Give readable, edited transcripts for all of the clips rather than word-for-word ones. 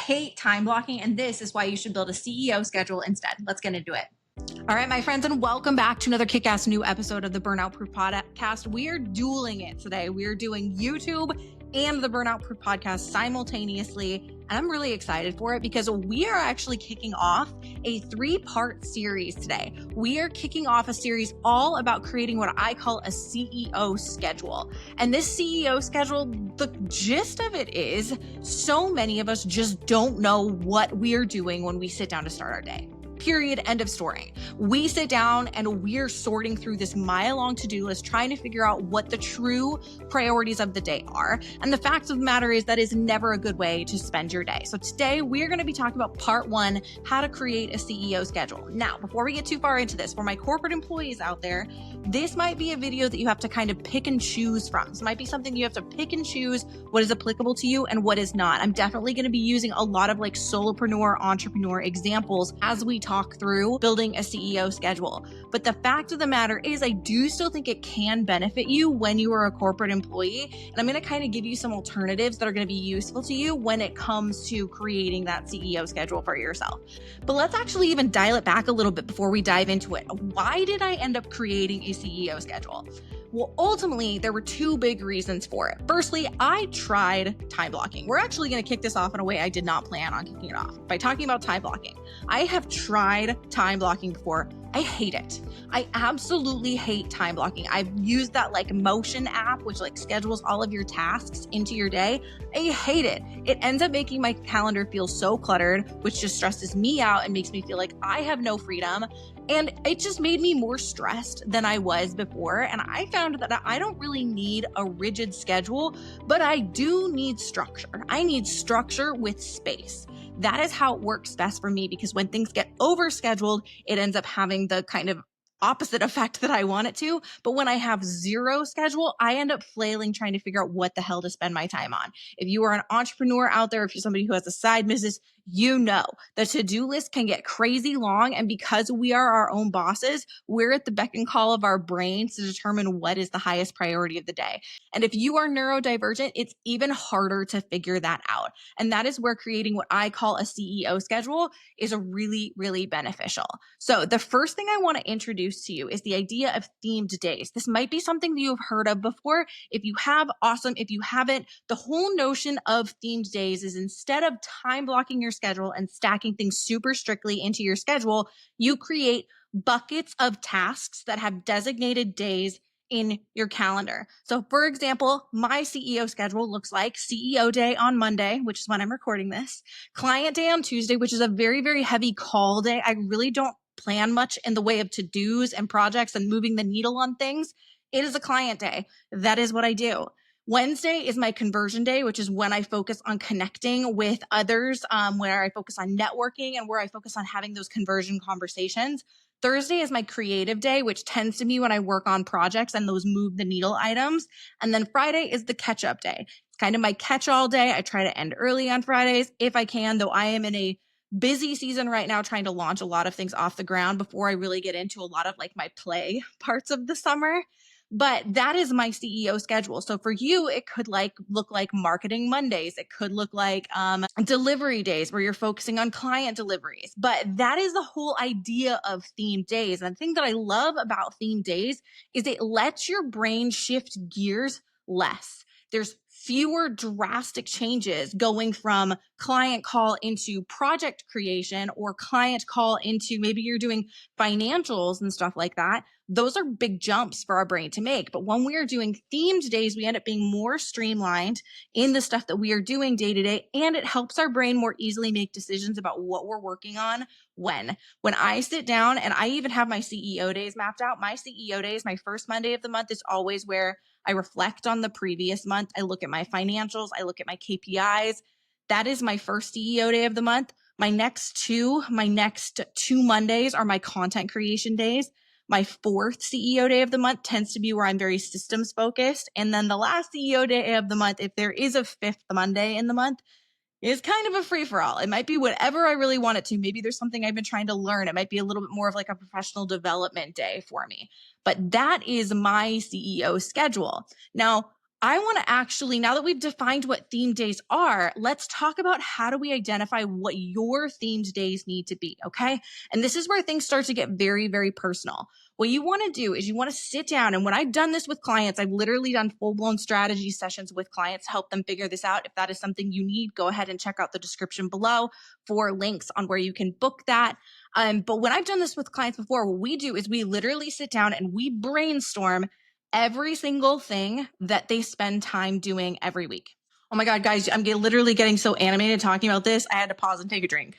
hate time blocking, and this is why you should build a CEO schedule instead. Let's get into it. All right, my friends, and welcome back to another kick-ass new episode of the Burnout-proof podcast. We are dueling it today. We are doing YouTube and the Burnout-proof podcast simultaneously, and I'm really excited for it because we are actually kicking off a 3-part series today. We are kicking off a series all about creating what I call a CEO schedule. And this CEO schedule, the gist of it is so many of us just don't know what we're doing when we sit down to start our day. Period. End of story. We sit down and we're sorting through this mile-long to-do list, trying to figure out what the true priorities of the day are. And the fact of the matter is that is never a good way to spend your day. So today we're going to be talking about part 1, how to create a CEO schedule. Now, before we get too far into this, for my corporate employees out there, this might be a video that you have to kind of pick and choose from. This might be something you have to pick and choose what is applicable to you and what is not. I'm definitely going to be using a lot of like solopreneur, entrepreneur examples as we talk through building a CEO schedule. But the fact of the matter is I do still think it can benefit you when you are a corporate employee. And I'm going to kind of give you some alternatives that are going to be useful to you when it comes to creating that CEO schedule for yourself. But let's actually even dial it back a little bit before we dive into it. Why did I end up creating a CEO schedule? Well, ultimately, there were 2 big reasons for it. Firstly, I tried time blocking. We're actually going to kick this off in a way I did not plan on kicking it off by talking about time blocking. I have tried time blocking before. I hate it. I absolutely hate time blocking. I've used that like Motion app, which like schedules all of your tasks into your day. I hate it. It ends up making my calendar feel so cluttered, which just stresses me out and makes me feel like I have no freedom. And it just made me more stressed than I was before. And I found that I don't really need a rigid schedule, but I do need structure. I need structure with space. That is how it works best for me, because when things get overscheduled, it ends up having the kind of opposite effect that I want it to. But when I have zero schedule, I end up flailing trying to figure out what the hell to spend my time on. If you are an entrepreneur out there, if you're somebody who has a side business, you know the to-do list can get crazy long. And because we are our own bosses, we're at the beck and call of our brains to determine what is the highest priority of the day. And if you are neurodivergent, it's even harder to figure that out. And that is where creating what I call a CEO schedule is really, really beneficial. So the first thing I want to introduce to you is the idea of themed days. This might be something that you've heard of before. If you have, awesome. If you haven't, the whole notion of themed days is instead of time blocking your schedule and stacking things super strictly into your schedule, you create buckets of tasks that have designated days in your calendar. So for example, my CEO schedule looks like CEO day on Monday, which is when I'm recording this, client day on Tuesday, which is a very, very heavy call day. I really don't plan much in the way of to-dos and projects and moving the needle on things. It is a client day. That is what I do. Wednesday is my conversion day, which is when I focus on connecting with others, where I focus on networking and where I focus on having those conversion conversations. Thursday is my creative day, which tends to be when I work on projects and those move the needle items. And then Friday is the catch-up day. It's kind of my catch-all day. I try to end early on Fridays if I can, though I am in a busy season right now trying to launch a lot of things off the ground before I really get into a lot of like my play parts of the summer. But that is my CEO schedule. So for you, it could look like marketing Mondays. It could look like delivery days where you're focusing on client deliveries. But that is the whole idea of themed days. And the thing that I love about themed days is it lets your brain shift gears less. There's fewer drastic changes going from client call into project creation or client call into maybe you're doing financials and stuff like that. Those are big jumps for our brain to make. But when we are doing themed days, we end up being more streamlined in the stuff that we are doing day to day. And it helps our brain more easily make decisions about what we're working on when. When I sit down, and I even have my CEO days mapped out, my CEO days, my first Monday of the month is always where I reflect on the previous month. I look at my financials. I look at my KPIs. That is my first CEO day of the month. My next two Mondays are my content creation days. My fourth CEO day of the month tends to be where I'm very systems focused. And then the last CEO day of the month, if there is a fifth Monday in the month, is kind of a free-for-all. It might be whatever I really want it to. Maybe there's something I've been trying to learn. It might be a little bit more of like a professional development day for me. But that is my CEO schedule. Now, I want to actually, now that we've defined what themed days are, let's talk about how do we identify what your themed days need to be, okay? And this is where things start to get very, very personal. What you want to do is you want to sit down, and when I've done this with clients, I've literally done full-blown strategy sessions with clients to help them figure this out. If that is something you need, go ahead and check out the description below for links on where you can book that. But when I've done this with clients before, what we do is we literally sit down and we brainstorm every single thing that they spend time doing every week. Oh my God, guys, I'm literally getting so animated talking about this. I had to pause and take a drink.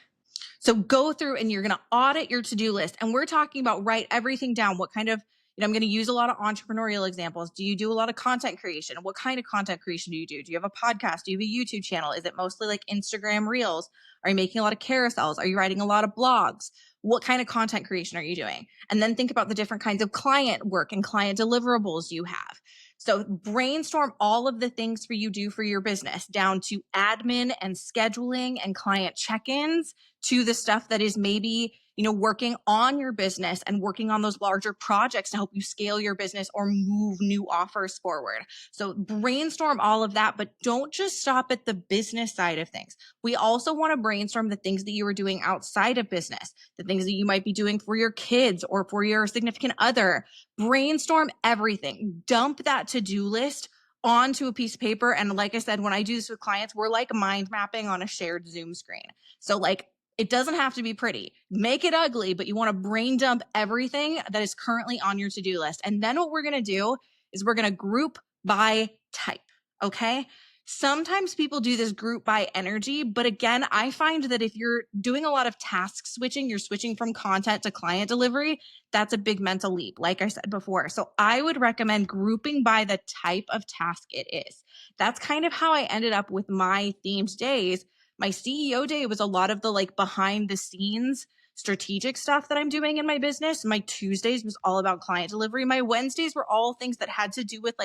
So go through and you're going to audit your to-do list. And we're talking about write everything down. What kind of, I'm going to use a lot of entrepreneurial examples. Do you do a lot of content creation? What kind of content creation do you do? Do you have a podcast? Do you have a YouTube channel? Is it mostly like Instagram Reels? Are you making a lot of carousels? Are you writing a lot of blogs? What kind of content creation are you doing? And then think about the different kinds of client work and client deliverables you have. So brainstorm all of the things for you do for your business, down to admin and scheduling and client check-ins, to the stuff that is maybe, working on your business and working on those larger projects to help you scale your business or move new offers forward. So brainstorm all of that, but don't just stop at the business side of things. We also want to brainstorm the things that you are doing outside of business, the things that you might be doing for your kids or for your significant other. Brainstorm everything. Dump that to-do list onto a piece of paper. And like I said, when I do this with clients, we're like mind mapping on a shared Zoom screen. So it doesn't have to be pretty. Make it ugly, but you want to brain dump everything that is currently on your to-do list. And then what we're going to do is we're going to group by type, okay? Sometimes people do this group by energy, but again, I find that if you're doing a lot of task switching, you're switching from content to client delivery, that's a big mental leap, like I said before. So I would recommend grouping by the type of task it is. That's kind of how I ended up with my themed days. My CEO day was a lot of the behind the scenes strategic stuff that I'm doing in my business. My Tuesdays was all about client delivery. My Wednesdays were all things that had to do with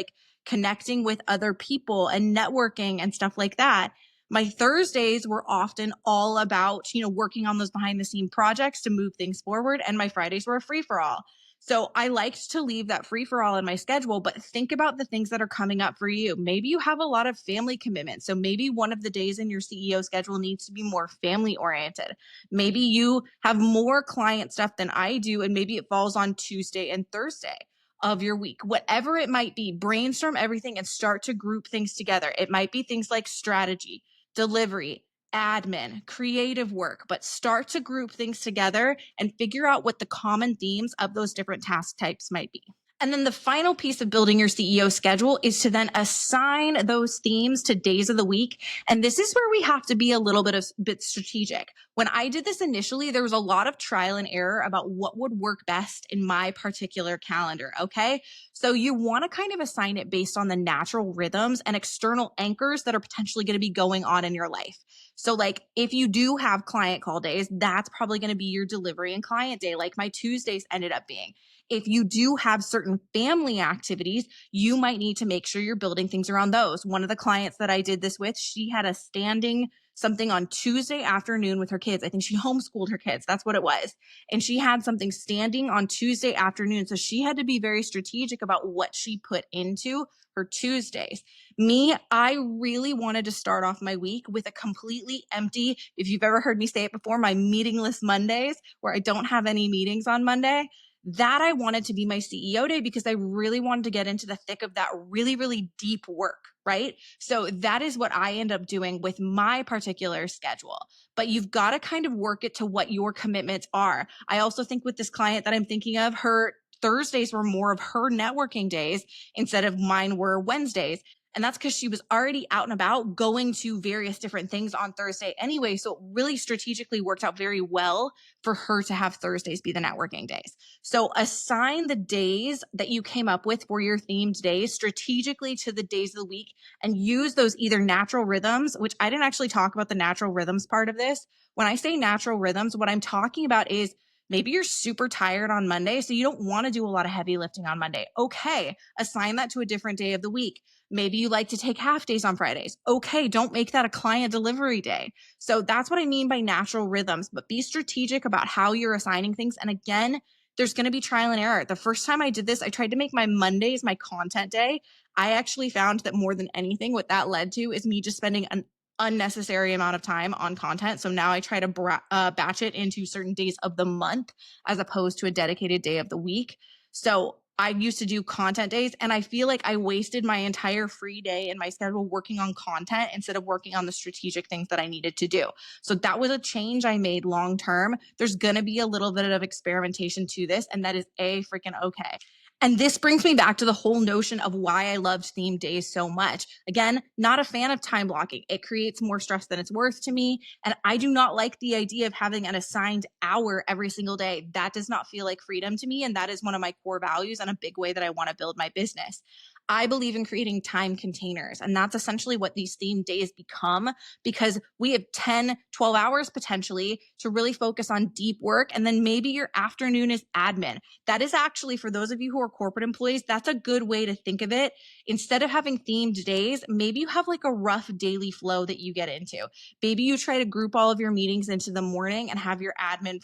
connecting with other people and networking and stuff like that. My Thursdays were often all about, working on those behind the scene projects to move things forward. And my Fridays were a free for all. So I liked to leave that free for all in my schedule, but think about the things that are coming up for you. Maybe you have a lot of family commitments. So maybe one of the days in your CEO schedule needs to be more family oriented. Maybe you have more client stuff than I do, and maybe it falls on Tuesday and Thursday of your week. Whatever it might be, brainstorm everything and start to group things together. It might be things like strategy, delivery, admin, creative work, but start to group things together and figure out what the common themes of those different task types might be. And then the final piece of building your CEO schedule is to then assign those themes to days of the week. And this is where we have to be a little bit strategic. When I did this initially, there was a lot of trial and error about what would work best in my particular calendar. Okay. So you want to kind of assign it based on the natural rhythms and external anchors that are potentially going to be going on in your life. So if you do have client call days, that's probably going to be your delivery and client day, like my Tuesdays ended up being. If you do have certain family activities, you might need to make sure you're building things around those. One of the clients that I did this with, she had a standing something on Tuesday afternoon with her kids. I think she homeschooled her kids. That's what it was. And she had something standing on Tuesday afternoon. So she had to be very strategic about what she put into her Tuesdays. Me, I really wanted to start off my week with a completely empty, if you've ever heard me say it before, my meetingless Mondays, where I don't have any meetings on Monday. That I wanted to be my CEO day because I really wanted to get into the thick of that really, really deep work, right? So that is what I end up doing with my particular schedule. But you've got to kind of work it to what your commitments are. I also think with this client that I'm thinking of, her Thursdays were more of her networking days instead of mine were Wednesdays. And that's because she was already out and about going to various different things on Thursday anyway. So it really strategically worked out very well for her to have Thursdays be the networking days. So assign the days that you came up with for your themed days strategically to the days of the week and use those either natural rhythms, which I didn't actually talk about the natural rhythms part of this. When I say natural rhythms, what I'm talking about is maybe you're super tired on Monday, so you don't want to do a lot of heavy lifting on Monday. Okay, assign that to a different day of the week. Maybe you like to take half days on Fridays. Okay, don't make that a client delivery day. So that's what I mean by natural rhythms, but be strategic about how you're assigning things. And again, there's going to be trial and error. The first time I did this, I tried to make my Mondays my content day. I actually found that more than anything, what that led to is me just spending an unnecessary amount of time on content. So now I try to batch it into certain days of the month as opposed to a dedicated day of the week. So I used to do content days, and I feel like I wasted my entire free day in my schedule working on content instead of working on the strategic things that I needed to do. So that was a change I made long term. There's going to be a little bit of experimentation to this, and that is freaking okay. And this brings me back to the whole notion of why I loved theme days so much. Again, not a fan of time blocking. It creates more stress than it's worth to me. And I do not like the idea of having an assigned hour every single day. That does not feel like freedom to me. And that is one of my core values and a big way that I want to build my business. I believe in creating time containers. And that's essentially what these theme days become, because we have 10, 12 hours potentially to really focus on deep work. And then maybe your afternoon is admin. That is actually, for those of you who are corporate employees, that's a good way to think of it. Instead of having themed days, maybe you have like a rough daily flow that you get into. Maybe you try to group all of your meetings into the morning and have your admin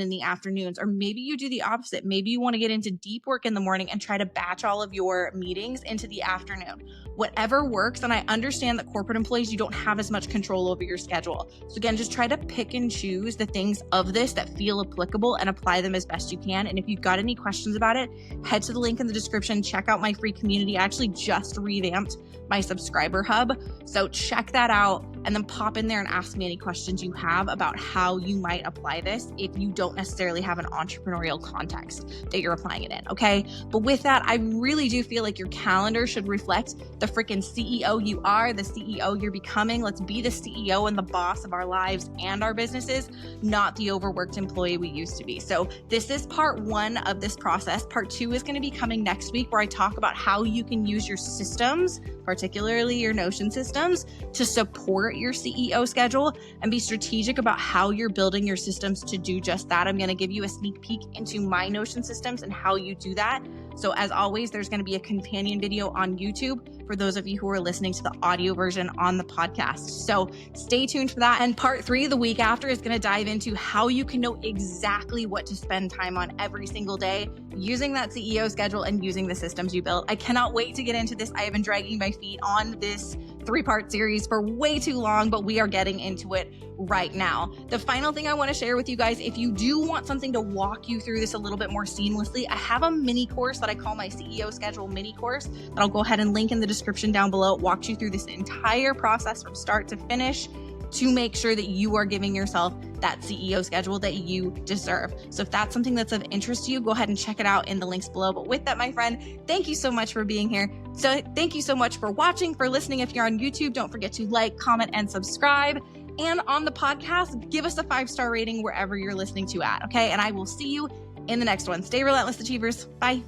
in the afternoons. Or maybe you do the opposite. Maybe you want to get into deep work in the morning and try to batch all of your meetings into the afternoon. Whatever works. And I understand that corporate employees, you don't have as much control over your schedule. So again, just try to pick and choose the things of this that feel applicable and apply them as best you can. And if you've got any questions about it, head to the link in the description, check out my free community. I actually just revamped my subscriber hub. So check that out and then pop in there and ask me any questions you have about how you might apply this if you don't necessarily have an entrepreneurial context that you're applying it in, okay? But with that, I really do feel like your calendar should reflect the freaking CEO you are, the CEO you're becoming. Let's be the CEO and the boss of our lives and our businesses, not the overworked employee we used to be. So this is part one of this process. Part two is going to be coming next week, where I talk about how you can use your systems, particularly your Notion systems, to support your CEO schedule and be strategic about how you're building your systems to do just that. I'm going to give you a sneak peek into my Notion systems and how you do that. So as always, there's going to be a companion video on YouTube for those of you who are listening to the audio version on the podcast. So stay tuned for that. And part three, the week after, is going to dive into how you can know exactly what to spend time on every single day using that CEO schedule and using the systems you built. I cannot wait to get into this. I have been dragging my feet on this 3-part series for way too long, but we are getting into it right now. The final thing I want to share with you guys, if you do want something to walk you through this a little bit more seamlessly, I have a mini course that I call my CEO schedule mini course that I'll go ahead and link in the description down below. It walks you through this entire process from start to finish to make sure that you are giving yourself that CEO schedule that you deserve. So if that's something that's of interest to you, go ahead and check it out in the links below. But with that, my friend, thank you so much for being here. So thank you so much for watching, for listening. If you're on YouTube, don't forget to like, comment, and subscribe. And on the podcast, give us a 5-star rating wherever you're listening to at, okay? And I will see you in the next one. Stay relentless, Achievers. Bye.